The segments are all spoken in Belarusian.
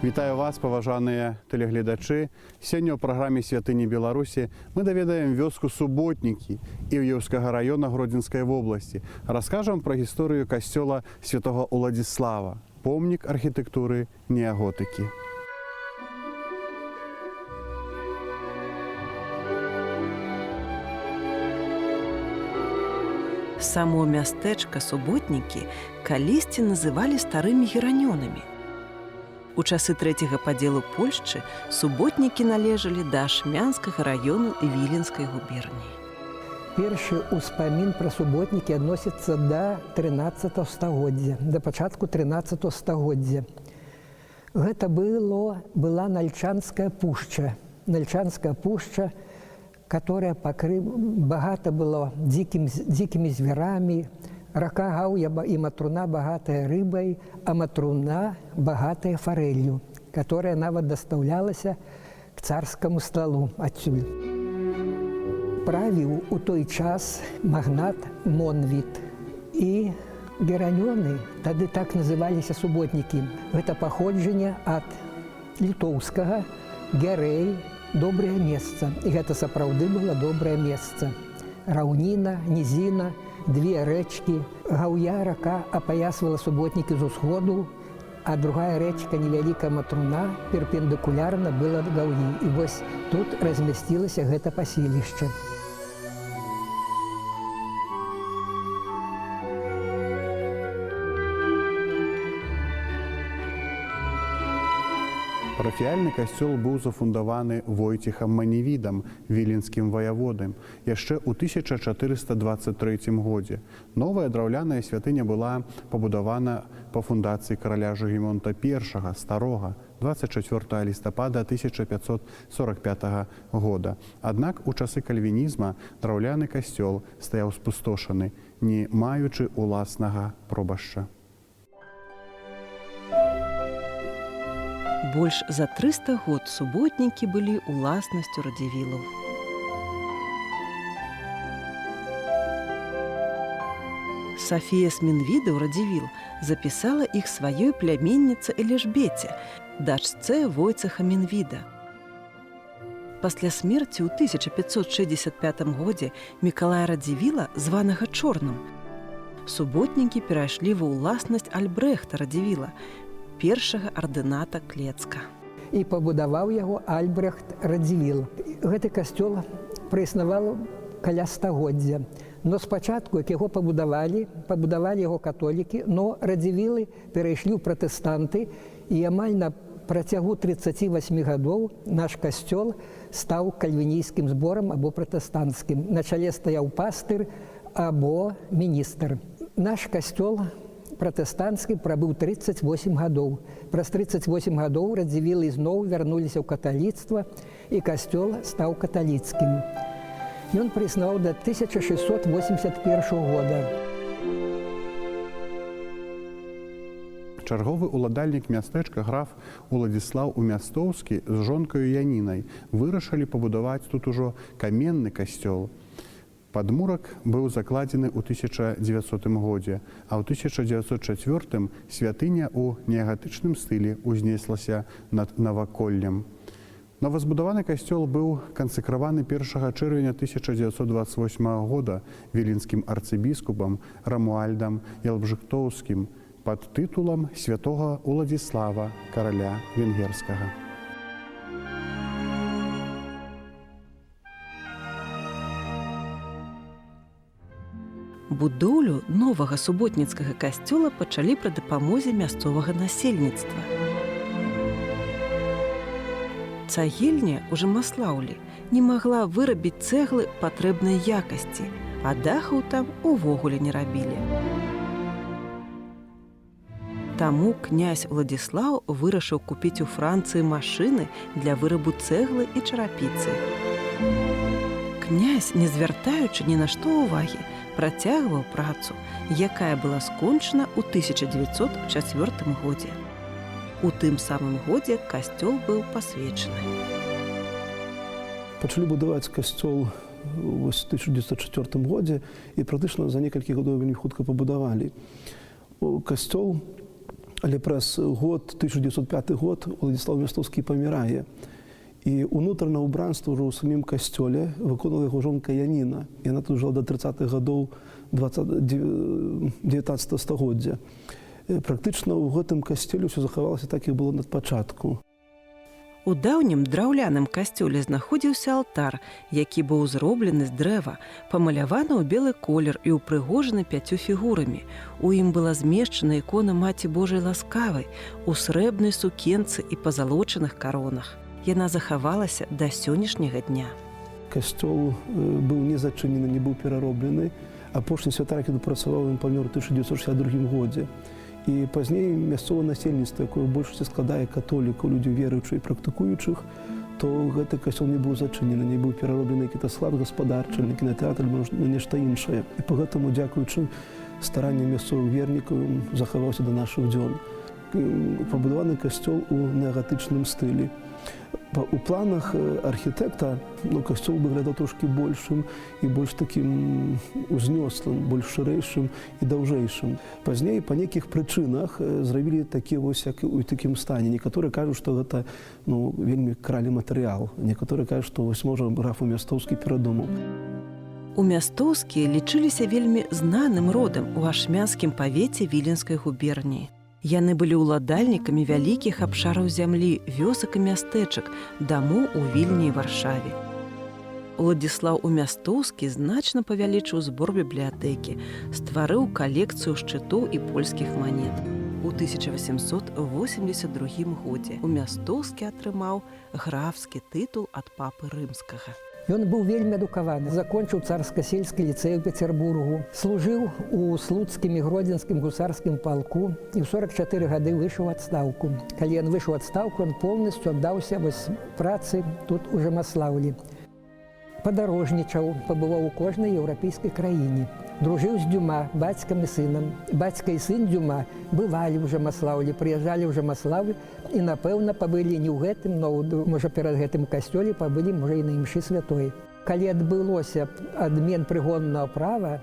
Вітаю вас, паважаныя тэлегледачы. Сёння ў праграме «Святыні Беларусі» мы даведаем вёску Суботнікі Іўеўскага раёна Гродзенскай вобласці. Раскажам пра гісторыю касцёла святого Уладзіслава, помнік архітэктуры неаготыкі. Само мястэчка Суботнікі калісьці называлі старымі геранёнамі. У часы трэцяга падзелу Польшчы суботнікі належалі да Ашмянскага раёну Віленскай губерніі. Першы ўспамін пра суботнікі адносіцца да 13 стагоддзя, да пачатку 13 стагоддзя. Гэта была Нальчанская пушча. Нальчанская пушча, которая багата была дзікімі зверамі. Рака Гаўя і Матруна багатая рыбай, а Матруна багатая фарэлью, которая нават дастаўлялася к царскаму сталу адсюль. Правіў у той час магнат Монвіт. І геранёны тады так называліся суботнікі. Гэта паходжанне ад літоўскага герэй, добрае месца. І гэта сапраўды было добрае месца. Раўніна, нізіна, две рэчкі. Гаўя рака апаясвала суботнікі з усходу, а другая рэчка, невялікая Матруна, перпендыкулярна была ад Гаўі. І вось тут размясцілася гэта паселішча. Парафіяльны касцёл быў зафундаваны Войцехам Маневідам, віленскім ваяводам, яшчэ ў 1423 годзе. Новая драўляная святыня была пабудавана па фундацыі караля Жыгімонта I Старога 24 лістапада 1545 года. Аднак у часы кальвінізма драўляны касцёл стаяў спустошаны, не маючы уласнага пробашча. Больш за 300 год суботнікі былі уласнасцю радзівілаў. Сафія з Менвідаў радзівіл запісала іх сваёй пляменніцы Элішбеце, дачцэ Войцеха Менвіда. Пасля смерці ў 1565 годзе Мікалая Радзівіла, званага Чорным, суботнікі перайшлі ва ўласнасць Альбрэхта Радзівіла, першага ардыната Клецка. І пабудаваў яго Альбрэхт Радзівіл. Гэты касцёл праіснаваў каля стагоддзя. Но спачатку, як яго пабудавалі яго католікі, но радзівілы перайшлі ў пратэстанты, і амаль на працягу 38 гадоў наш касцёл стаў кальвінійскім зборам або пратэстанцкім. На чале стаяў пастыр або міністр. Наш касцёл пратэстанцкі прабыў 38 гадоў. Праз 38 гадоў радзівілы зноў вярнуліся ў каталіцтва, і касцёл стаў каталіцкім. Ён праіснаваў да 1681 года. Чарговы уладальнік мястэчка граф Уладзіслаў Умястоўскі з жонкаю Янінай вырашылі пабудаваць тут ужо каменны касцёл. Падмурак быў закладзены ў 1900 годзе, а ў 1904 святыня ў неагатычным стылі ўзнеслася над наваколлем. Новазбудаваны касцёл быў кансакраваны 1 чэрвеня 1928 года віленскім арцыбіскупам Рамуальдам Ялбжыхтоўскім пад тытулам святога Уладзіслава, караля венгерскага. Будоўлю новага суботніцкага касцёла пачалі пры дапамозе мясцовага насельніцтва. Цагельня ў Жамаслаўлі не магла вырабіць цэглы патрэбнай якасці, а дахаў там увогуле не рабілі. Таму князь Уладзіслаў вырашыў купіць у Францыі машыны для вырабу цэглы і чарапіцы. Князь, не звяртаючы ні на што ўвагі, працягваў працу, якая была скончана ў 1904 годзе. У тым самым годзе касцёл быў пасвечаны. Пачалі будаваць касцёл у 1904 годзе і практычна за некалькі гадоў вельмі хутка пабудавалі. Касцёл але праз год, 1905 год, Уладзіслаў Мястоўскі памірае. І ўнутранае ўбранства ўжо ў самім касцёле выконала яго жонка Яніна. Яна тут жила до 30-х гадоў 19 стагоддзя. Практычна ў гэтым касцёле ўсё захавалася так, як было над пачатку. У даўнім драўляным касцёле знаходзіўся алтар, які быў зроблены з дрэва, памаляваны ў белы колер і ўпрыгожаны 5 фігурамі. У ім была змешчана ікона Маці Божай Ласкавай у срэбнай сукенцы і пазалочаных каронах. Яна захавалася да сённяшняга дня. Касцёл быў не зачынены, не быў перароблены. Апошні святар, які працаваў, ён памёр у 1962 годзе. І пазней мясцовае насельніцтва, якое ў большасці складае католікаў, людзей веруючых і практыкуючых, то гэты касцёл не быў зачынены, не быў перароблены які-то склад гаспадарчы, на кінатэатр, на нешта іншае. І па гэтаму, дзякуючы старанням мясцовых вернікаў, захаваўся да нашых дзён. Пабудаваны касцёл у неагатычным стылі. У планах архітэкта касцёл выглядаў трошкі большым і больш такім узнёслым, больш шырэйшым і даўжэйшым. Пазней па нейкіх прычынах зрабілі такі вось як у такім стане. Некаторыя кажуць, што гэта вельмі кралі матэрыял. Некаторыя кажуць, што вось можа графу Мястоўскі перадумаў. У Мястоўскія лічыліся вельмі знаным родам у ашмянскім павеце Віленскай губерніі. Яны былі ўладальнікамі вялікіх абшараў зямлі, вёсак і мястэчак, дамоў у Вільні і Варшаве. Уладзіслаў Мястоўскі значна павялічыў збор бібліятэкі, стварыў калекцыю шчытоў і польскіх манет. У 1882 годзе Мястоўскі атрымаў графскі тытул ад папы рымскага. Ён быў вельмі адукаваны, закончыў царска-сельскі ліцэй у Пецярбургу, служыў у слуцкім і гродзенскім гусарскім палку і ў 44 гады выйшаў у адстаўку. Калі ён выйшаў у адстаўку, ён поўнасцю аддаўся працы тут у Жамаслаўлі. Падарожнічаў, пабываў у кожнай еўрапейскай краіне. Дружыў з Дюма, бацькам і сынам. Бацька і сын Дюма бывалі ў Жамаслаўлі, прыязджалі ў Жамаславы і, напэўна, пабылі не ў гэтым, можа, перад гэтым касцёле пабылі, можа, і на імшы святой. Калі адбылося адмен прыгоннага права,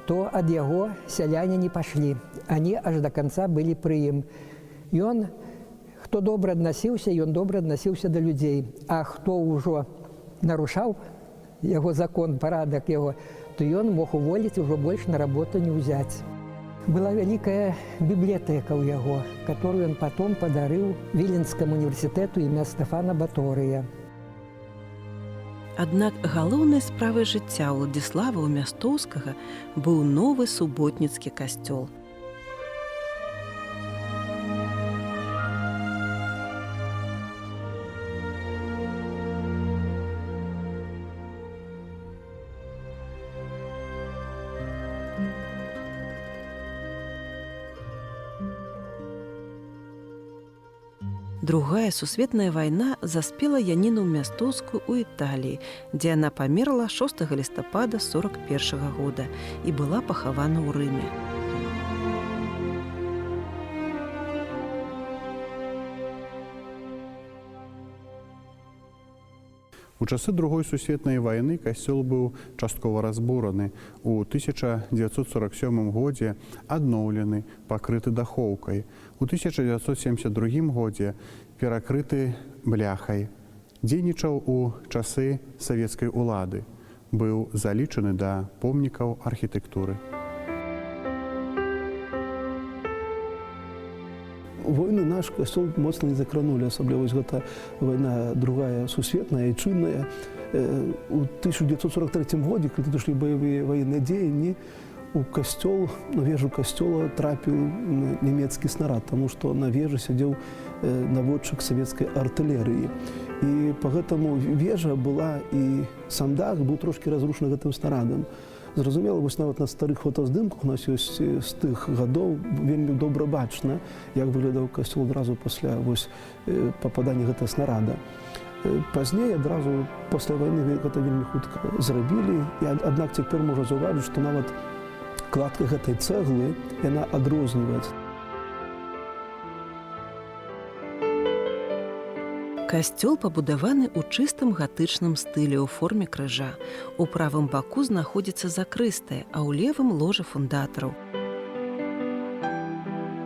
то ад яго сяляне не пашлі. Они аж да канца былі пры ім. Ён, хто добра аднасіўся, ён добра аднасіўся да людзей. А хто ўжо нарушаў яго закон, парадак яго, то ён мог уволіць, ужо больш на работу не ўзяць. Была вялікая бібліятэка ў яго, которую ён потом падарыў Віленскаму універсітэту імя Стэфана Баторыя. Аднак галоўнай справай жыцця Уладзіслава Мястоўскага быў новы суботніцкі касцёл. Другая сусветная вайна заспела Яніну Мястоўскую ў Італіі, дзе яна памерла 6 лістапада 1941 года і была пахавана ў Рыме. У часы Другой сусветнай вайны касцёл быў часткова разбураны. У 1947 годзе адноўлены, пакрыты дахоўкай. У 1972 годзе перакрыты бляхай. Дзейнічаў у часы савецкай улады. Быў залічаны да помнікаў архітэктуры. Войны наш касцёл моцна не закранулі, асабліва гэта вайна другая сусветная, айчынная. У 1943 годзе, калі дайшлі баявыя ваенныя дзеянні, у касцёл, на вежу касцёла трапіў нямецкі снарад, таму што на вежы сядзеў наводчык савецкай артылерыі. І па гэтаму вежа была і сам дах быў трошкі разрушаны гэтым снарадам. Зразумела, вось нават на старых фотаздымках у нас ёсць з тых гадоў вельмі добра бачна, як выглядаў касцёл адразу пасля пападання гэтага снарада. Пазней адразу пасля вайны гэта вельмі хутка зрабілі, аднак цяпер можна заўважыць, што нават кладка гэтай цэглы яна адрозніваецца. Касцёл пабудаваны ў чыстым гатычным стылі ў форме крыжа. У правым баку знаходзіцца закрыстая, а ў левым ложа фундатараў.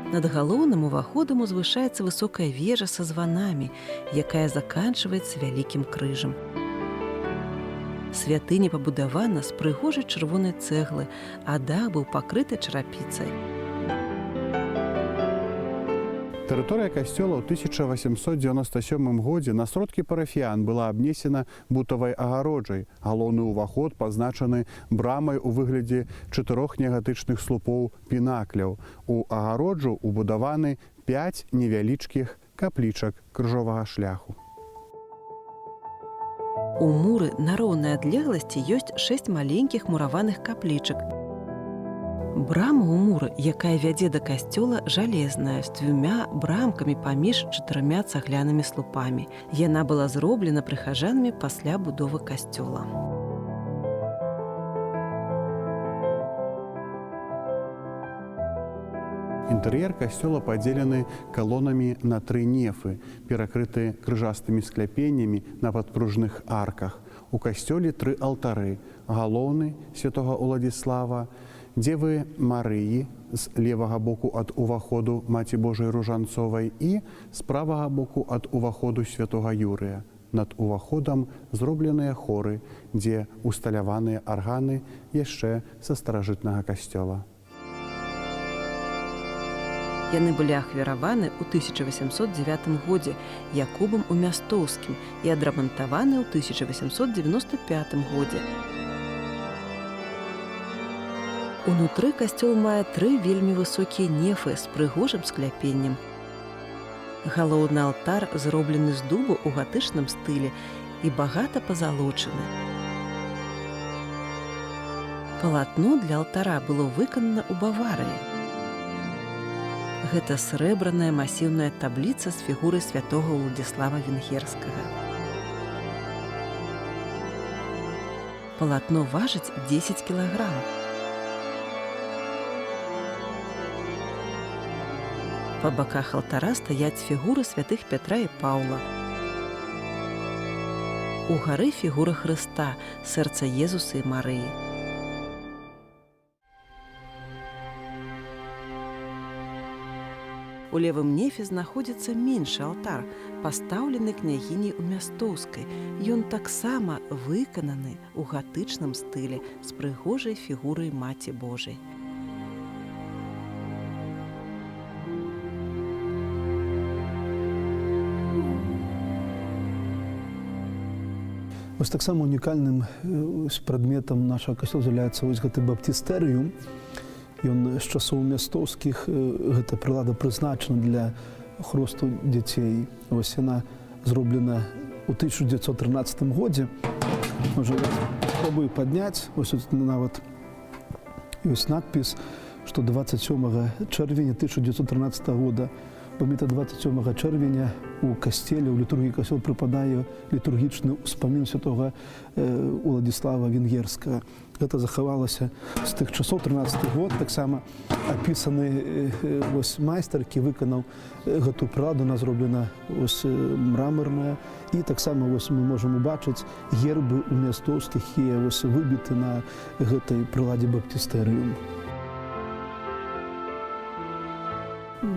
Над галоўным уваходам узвышаецца высокая вежа са званамі, якая заканчваецца вялікім крыжам. Святыня пабудавана з прыгожай чырвонай цэглы, а дах быў пакрыты чарапіцай. Тэрыторыя касцёла ў 1897 годзе на сродкі парафіян была абнесена бутавай агароджай. Галоўны ўваход пазначаны брамай у выглядзе 4 негатычных слупоў пінакляў. У агароджу ўбудаваны 5 невялічкіх каплічак крыжовага шляху. У муры на роўнай адлегласці ёсць 6 маленькіх мураваных каплічак. Брама ў муры, якая вядзе да касцёла, жалезная, з 2 брамкамі паміж 4 цаглянымі слупамі. Яна была зроблена прыхажанамі пасля будовы касцёла. Інтэр'ер касцёла падзелены калонамі на 3 нефы, перакрыты крыжастымі скляпеннямі на падпружных арках. У касцёле 3 алтары: галоўны святога Уладзіслава, Дзевы Марыі з левага боку ад уваходу Маці Божай Ружанцовай і з правага боку ад уваходу святога Юрыя. Над уваходам зробленыя хоры, дзе усталяваныя арганы яшчэ са старажытнага касцёла. Яны былі ахвяраваны ў 1809 годзе Якубам Умястоўскім і адрамантаваны ў 1895 годзе. Унутры касцёл мае 3 вельмі высокія нефы з прыгожым скляпеннем. Галоўны алтар зроблены з дубу ў гатычным стылі і багата пазалочаны. Палатно для алтара было выканана ў Баварыі. Гэта срэбраная масіўная табліца з фігурай святога Уладзіслава Венгерскага. Палатно важыць 10 кілаграм. Па баках алтара стаяць фігуры святых Пятра і Паўла. У гары фігура Хрыста, сэрца Езуса і Марыі. У левым нефе знаходзіцца меншы алтар, пастаўлены княгіняй Умястоўскай. Ён таксама выкананы ў гатычным стылі з прыгожай фігурай Маці Божай. Вось таксама унікальным прадметам нашага касцёла з'яўляецца вось гэты баптыстэрыум. Ён з часоў мястоўскіх, гэта прылада прызначана для хросту дзяцей. Вось яна зроблена ў 1913 годзе. Можа, спрабую падняць. Вось тут нават ёсць надпіс, што 27 чэрвеня 1913 года памята 27 чэрвеня у касцеле, у літургіі касцёла прыпадае літургічны ўспамін святога Уладзіслава Венгерскага. Гэта захавалася з тых часоў, 13 год. Таксама апісаны майстар, які выканаў гэту прыладу, она зроблена мраморная. І таксама мы можам убачыць гербы умястоўскіх, якія выбіты на гэтай прыладзе баптыстэрыум.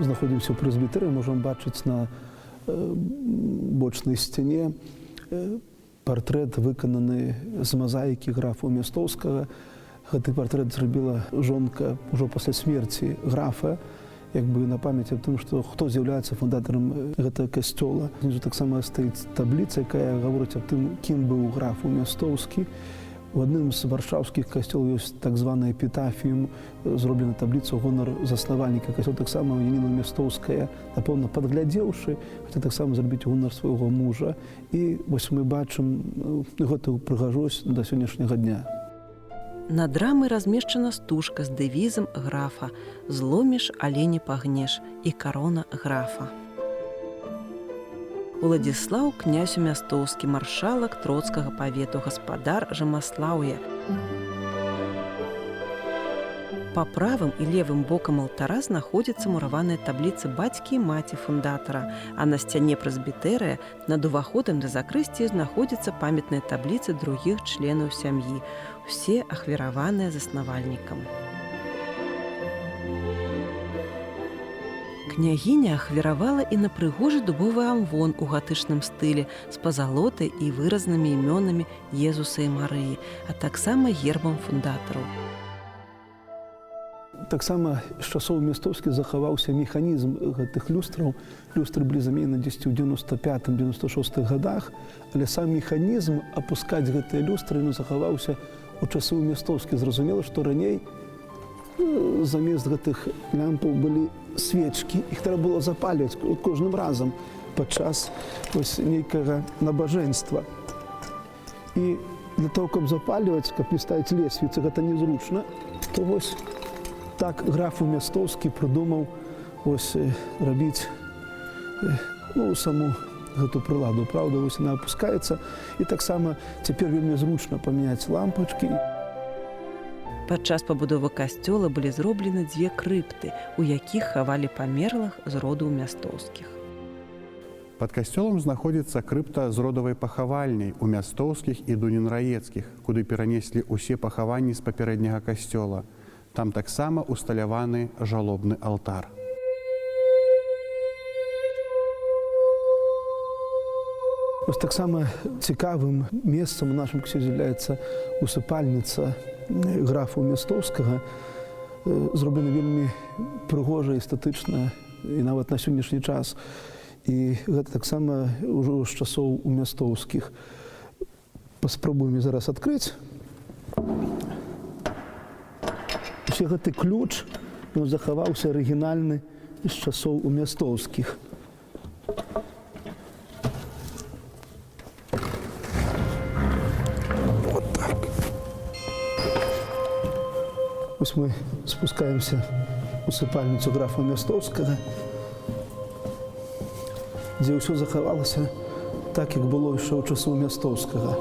Знаходзімся ў прэзбітэрыі, можам бачыць на бочнай сцяне партрэт, выкананы з мазаікі графа Умястоўскага. Гэты партрэт зрабіла жонка ўжо пасля смерці графа, як бы на памяць аб тым, што хто з'яўляецца фундатарам гэтага касцёла. Знізу таксама стаіць табліца, якая гаворыць аб тым, кім быў граф Умястоўскі. У адным з варшаўскіх касцёлаў ёсць так званы эпітафіум, зроблена табліца ў гонар заснавальніка касцёла. Таксама Яніна Умястоўская, напэўна, падглядзеўшы, хаця таксама зрабіць у гонар свайго мужа. І вось мы бачым гэтую прыгажосць да сённяшняга дня. Над рамай размешчана стужка з дэвізам графа «Зломіш, алені пагнеш» і карона графа. Уладзіслаў князь Умястоўскі, маршалак троцкага павету, гаспадар Жамаслаўя. Па правым і левым бокам алтара знаходзяцца мураваныя табліцы бацькі і маці фундатара, а на сцяне прэзбітэрыя над уваходам да закрысціі знаходзяцца памятныя табліцы другіх членаў сям'і, усе ахвяраваныя заснавальнікам. Княгіня ахвяравала і на прыгожы дубовы амвон у гатычным стылі з пазалотай і выразнымі імёнамі Езуса і Марыі, а таксама гербам фундатараў. Таксама з часоў мястовскіх захаваўся механізм гэтых люстраў. Люстры былі заменены дзесьці ў 95-96 гадах, але сам механізм апускаць гэтыя люстры захаваўся у часы мястовскіх. Зразумела, што раней замест гэтых лямпаў былі свечкі, іх трэба было запальваць кожным разам падчас нейкага набажэнства. І для того, каб запальваць, каб не ставіць лесвіцы, гэта незручна, то так граф Мястовскі прыдумаў рабіць саму гэту прыладу. Праўда, яна апускаецца, і таксама цяпер вельмі зручна памяняць лампачкі. Падчас пабудовы касцёла былі зроблены 2 крыпты, у якіх хавалі памерлых з роду Мястовскіх. Пад касцёлам знаходзіцца крыпта з родавай пахавальняй у Мястовскіх і Дунін-Раецкіх, куды перанеслі ўсе пахаванні з папярэдняга касцёла. Там таксама усталяваны жалобны алтар. Таксама цікавым месцам у нашым касцёле з'яўляецца усыпальніца графа Мястовскага. Зроблена вельмі прыгожа, эстэтычна і нават на сённяшні час. І гэта таксама ўжо з часоў у Мястовскіх. Паспрабуем зараз адкрыць. Гэты ключ захаваўся арыгінальны з часоў у Мястовскіх. Вот так. Мы спускаемся у сыпальніцу графа Мястовскага, дзе ўсё захавалася так, як было яшчэ ў часоў Мястовскага.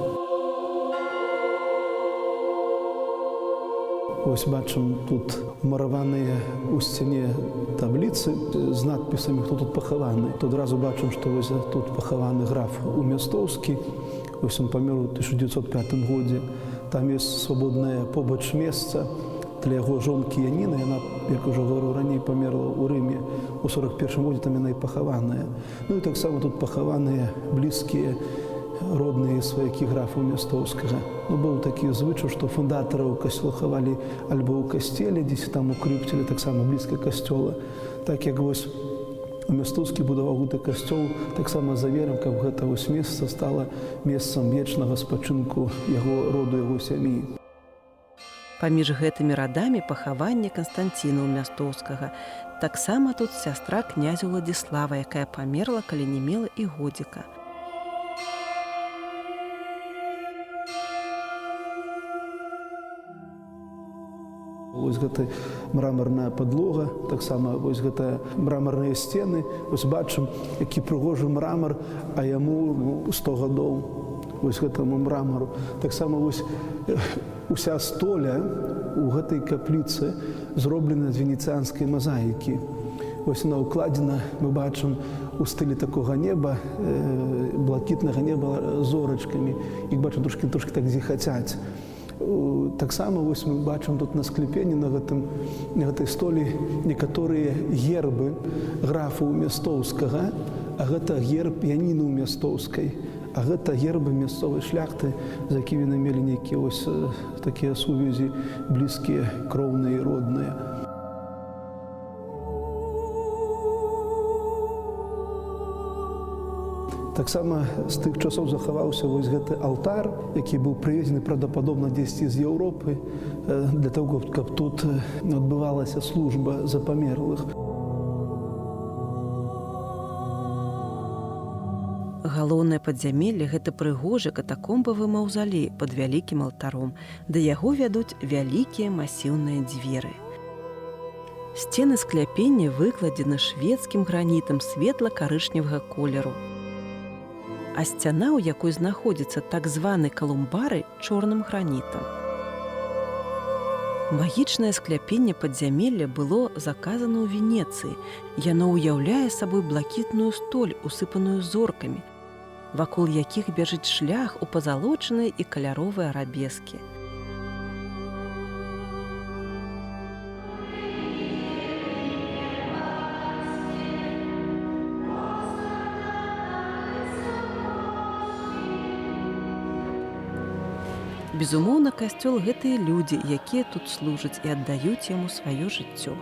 Бачым, тут мараваныя ў сцяне табліцы з надпісамі, хто тут пахаваны. Тут адразу бачым, што тут пахаваны граф Мястовскі. Он памёр у 1905 годзе. Там ёсць свабоднае побач месца для яго жонкі Яніны. Яна, як ужо говорыў раней, памерла ў Рыме. У 41 годзе там яна і пахаваная. І таксама тут пахаваныя блізкія родныя сваякі графа Мястовскага. Быў такі звычай, што фундатараў касцёла хавалі альбо ў касцеле, дзесь там у крыпце, таксама блізка касцёла. Так як Мястовскі будаваў гэты касцёл, таксама за верам, каб гэта месца стала месцам вечнага спачынку яго роду, яго сям'і. Паміж гэтымі радамі пахаванне Канстанціна Мястовскага. Таксама тут сястра князя Уладзіслава, якая памерла, калі не мела і годзіка. Гэта мрамарная падлога, таксама гэта мрамарныя сцены. Бачым, які прыгожы мрамар, а яму 100 гадоў. Гэтаму мрамару. Таксама уся столя у гэтай капліцы зроблена з венецыянскай мазаікі. Яна ўкладзена, мы бачым, у стылі такога неба, блакітнага неба зорачкамі. Іх бачым трошкі так зіхацяць. Таксама мы бачым тут на склепенні на гэтай столі некаторыя гербы графа Мястовскага, а гэта герб Яніны Мястовскай, а гэта гербы мясцовай шляхты, з якімі яны мелі нейкія такія сувязі блізкія, кроўныя і родныя. Таксама з тых часоў захаваўся гэты алтар, які быў прывезены правдападобна дзесьці з Еўропы, для таго, каб тут адбывалася служба за памерлых. Галоўнае падзямелле – гэта прыгожы катакомбавы маўзалей пад вялікім алтаром. Да яго вядуць вялікія масіўныя дзверы. Сцены скляпення выкладзены шведскім гранітам светла-карычневага колеру. А сцяна, у якой знаходзіцца так званы калумбары, чорным гранітам. Магічнае скляпенне падзямелля было заказана ў Венецыі. Яно ўяўляе сабой блакітную столь, усыпаную зоркамі, вакол якіх бяжыць шлях у пазалочаныя і каляровыя арабескі. Безумоўна, касцёл гэтыя людзі, якія тут служаць і аддаюць яму сваё жыццё.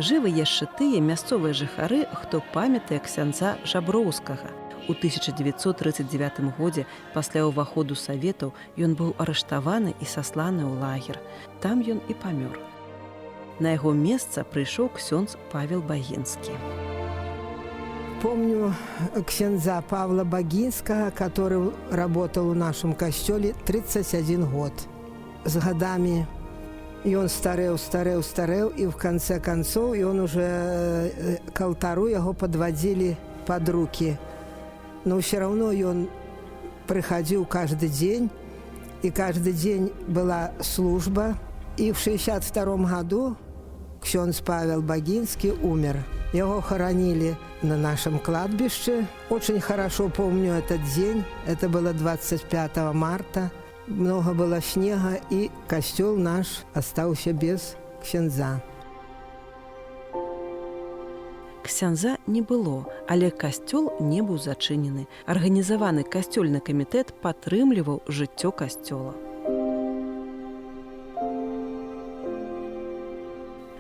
Жывы яшчэ тыя мясцовыя жыхары, хто памятае ксяндза Жаброўскага. У 1939 годзе пасля ўваходу саветаў ён быў арыштаваны і сасланы ў лагер. Там ён і памёр. На яго месца прыйшоў ксёндз Павел Багінскі. Помню ксяндза Павла Багинского, который работал в нашем костеле 31 год. С годами и он старел, и в конце концов, и он уже к алтару его подводили под руки. Но все равно и он приходил каждый день, и каждый день была служба. И в 1962 году ксёндз Павел Багинский умер. Его хоронили на нашем кладбище. Очень хорошо помню этот день. Это было 25 марта. Много было снега, и костел наш остался без ксяндза. Ксяндза не было, але касцёл не быў зачынены. Арганізаваны касцёльны камітэт падтрымліваў жыццё касцёла.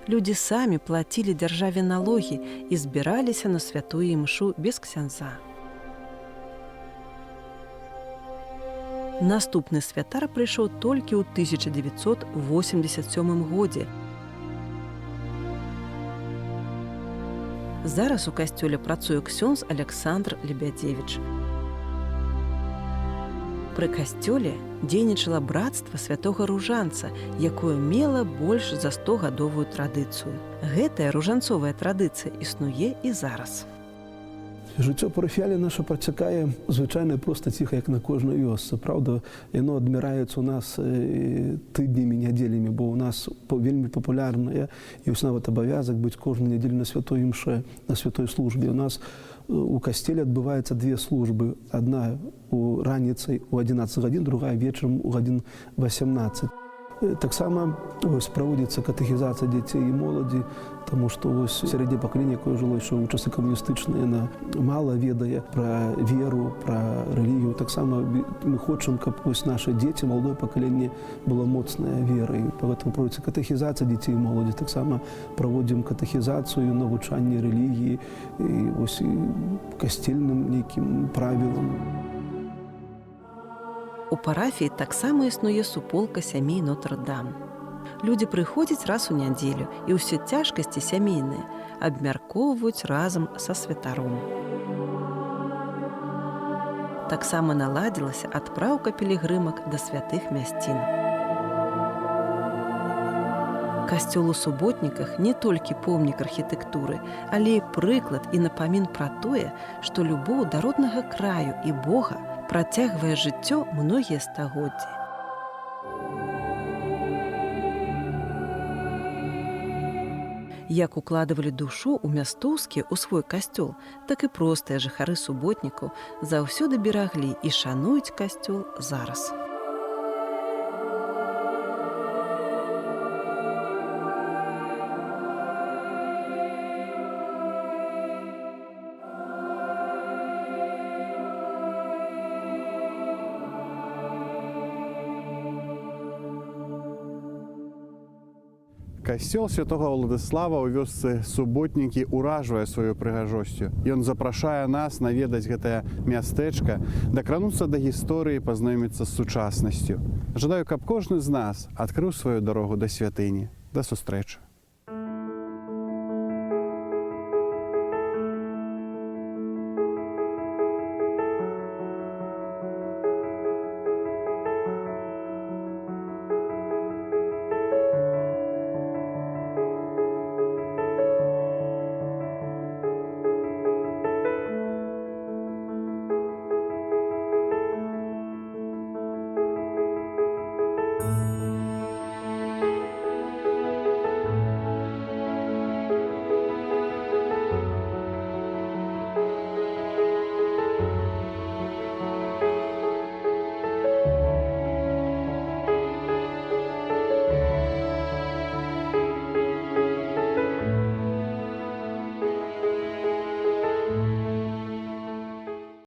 Людзі самі плацілі дзяржаве налогі і збіраліся на святую імшу без ксяндза. Наступны святар прыйшоў толькі ў 1987 годзе. Зараз у касцёле працуе ксёндз Александр Лебядзевіч. Пры касцёле дзейнічала брацтва святога ружанца, якое мела больш за 100-гадовую традыцыю. Гэтая ружанцовая традыцыя існуе і зараз. Жыццё парафіялі наша працякае звычайна проста ціха, як на кожнай вёсцы. Праўда, яно адміраецца ў нас тыднямі, нядзелямі, бо ў нас вельмі папулярнае і вось нават абавязак быць кожную нядзелю на святой імше, на святой службе. У нас у касцеле адбываецца две службы. Адна у раніцай у 11 гадзін, другая вечарам у гадзін 18. Таксама праводзіцца катэхізацыя дзяцей і моладзі, таму што сярэдняе пакаленне, якое жыло яшчэ ў часы камуністычныя, яна мала ведае пра веру, пра рэлігію. Таксама мы хочам, каб нашы дзеці, маладое пакаленне было моцнае верай. Пагэтому праводзіцца катэхізацыя дзяцей і моладзі. Таксама праводзім катэхізацыю, навучанне рэлігіі і касцельным нейкім правілам. У парафіі таксама існуе суполка сямей Нотр-Дам. Людзі прыходзяць раз у нядзелю, і ўсе цяжкасці сямейныя абмяркоўваюць разам са святаром. Таксама наладзілася адпраўка пілігрымак да святых мясцін. Касцёл у суботніках не толькі помнік архітэктуры, але і прыклад і напамін пра тое, што любоў да роднага краю і Бога працягвае жыццё многія стагоддзі. Як укладывалі душу ў мястоўскі ў свой касцёл, так і простыя жыхары суботнікаў заўсёды бераглі і шануюць касцёл зараз. Касцёл святого Владыслава ў вёсцы суботнікі ўражвае сваёй прыгажосцю. Ён запрашае нас наведаць гэтае мястэчка, дакрануцца да гісторыі, пазнаёміцца з сучаснасцю. Жадаю, каб кожны з нас адкрыў сваю дарогу да святыні. Да сустрэчы.